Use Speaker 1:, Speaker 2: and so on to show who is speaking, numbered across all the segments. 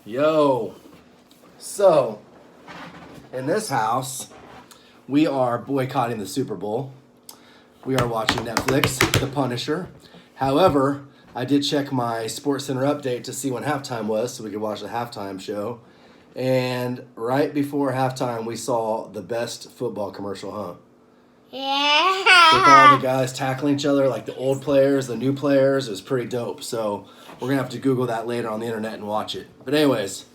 Speaker 1: Yo. So, in this house, we are boycotting the Super Bowl. We are watching Netflix, The Punisher. However, I did check my SportsCenter update to see when halftime was so we could watch the halftime show. And right before halftime, we saw the best football commercial, huh?
Speaker 2: Yeah.
Speaker 1: With all the guys tackling each other, like the old players, the new players. It was pretty dope. So we're going to have to Google that later on the internet and watch it. But anyways,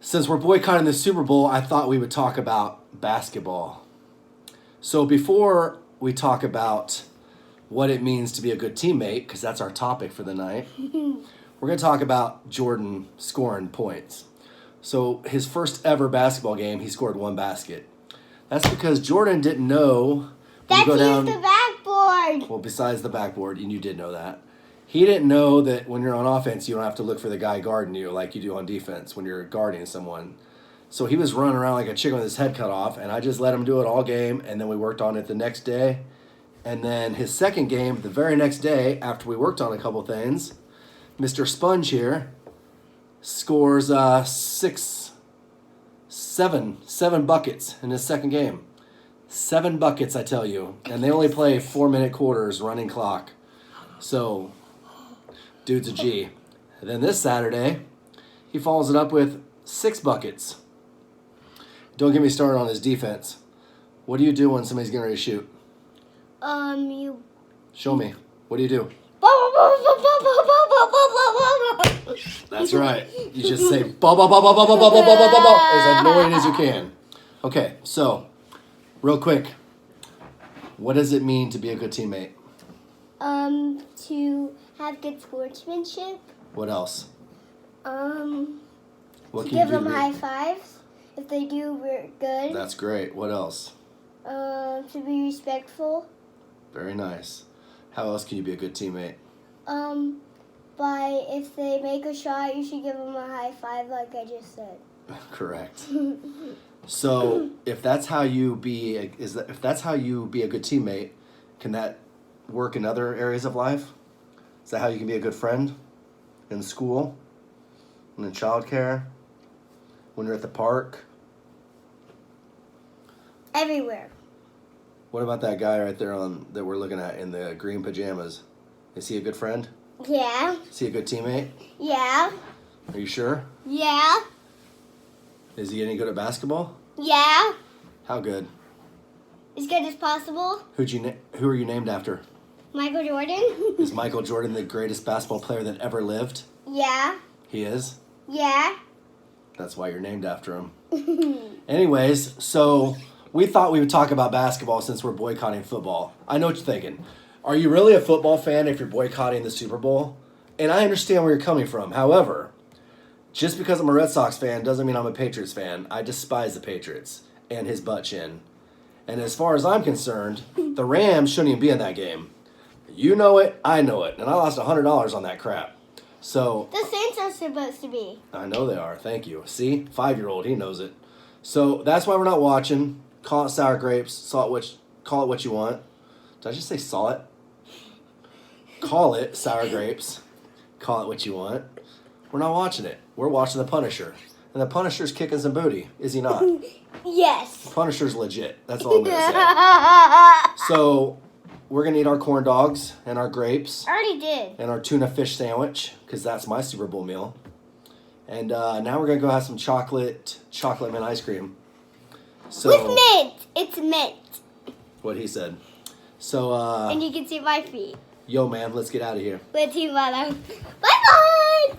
Speaker 1: since we're boycotting the Super Bowl, I thought we would talk about basketball. So before we talk about what it means to be a good teammate, because that's our topic for the night, we're going to talk about Jordan scoring points. So his first ever basketball game, he scored 1 basket. That's because Jordan didn't know.
Speaker 2: That's the backboard.
Speaker 1: Well, besides the backboard, and you did know that. He didn't know that when you're on offense, you don't have to look for the guy guarding you like you do on defense when you're guarding someone. So he was running around like a chicken with his head cut off, and I just let him do it all game, and then we worked on it the next day. And then his second game, the very next day, after we worked on a couple things, Mr. Sponge here scores seven buckets in his second game. 7 buckets, I tell you. And they only play 4-minute quarters, running clock. So, dude's a G. And then this Saturday, he follows it up with 6 buckets. Don't get me started on his defense. What do you do when somebody's getting ready to shoot?
Speaker 2: You.
Speaker 1: Show me. What do you do? That's right. You just say ba ba ba ba ba ba ba ba ba ba ba as annoying as you can. Okay, so real quick, what does it mean to be a good teammate?
Speaker 2: To have good sportsmanship.
Speaker 1: What else? What
Speaker 2: To
Speaker 1: can you
Speaker 2: give
Speaker 1: do
Speaker 2: them
Speaker 1: to
Speaker 2: high
Speaker 1: me?
Speaker 2: fives if they do good.
Speaker 1: That's great. What else?
Speaker 2: To be respectful.
Speaker 1: Very nice. How else can you be a good teammate?
Speaker 2: By if they make a shot, you should give them a high five, like I just said.
Speaker 1: Correct. So, if that's how you be a good teammate, can that work in other areas of life? Is that how you can be a good friend? In school? In childcare? When you're at the park?
Speaker 2: Everywhere.
Speaker 1: What about that guy right there that we're looking at in the green pajamas? Is he a good friend?
Speaker 2: Yeah.
Speaker 1: Is he a good teammate?
Speaker 2: Yeah.
Speaker 1: Are you sure?
Speaker 2: Yeah.
Speaker 1: Is he any good at basketball?
Speaker 2: Yeah.
Speaker 1: How good?
Speaker 2: As good as possible.
Speaker 1: Who are you named after?
Speaker 2: Michael Jordan.
Speaker 1: Is Michael Jordan the greatest basketball player that ever lived?
Speaker 2: Yeah.
Speaker 1: He is?
Speaker 2: Yeah.
Speaker 1: That's why you're named after him. Anyways, so we thought we would talk about basketball since we're boycotting football. I know what you're thinking. Are you really a football fan if you're boycotting the Super Bowl? And I understand where you're coming from. However, just because I'm a Red Sox fan doesn't mean I'm a Patriots fan. I despise the Patriots and his butt chin. And as far as I'm concerned, the Rams shouldn't even be in that game. You know it, I know it. And I lost $100 on that crap. So
Speaker 2: The Saints are supposed to be.
Speaker 1: I know they are. Thank you. See? 5-year-old, he knows it. So that's why we're not watching. Call it sour grapes. Call it what you want. Did I just say saw it? Call it sour grapes. Call it what you want. We're not watching it. We're watching The Punisher. And The Punisher's kicking some booty. Is he not?
Speaker 2: Yes.
Speaker 1: The Punisher's legit. That's all I'm going to say. So we're going to eat our corn dogs and our grapes.
Speaker 2: I already did.
Speaker 1: And our tuna fish sandwich, because that's my Super Bowl meal. And now we're going to go have some chocolate mint ice cream. So,
Speaker 2: with mint. It's mint.
Speaker 1: What he said. So,
Speaker 2: And you can see my feet.
Speaker 1: yo, man, let's get out of here.
Speaker 2: With you, mother. Bye-bye.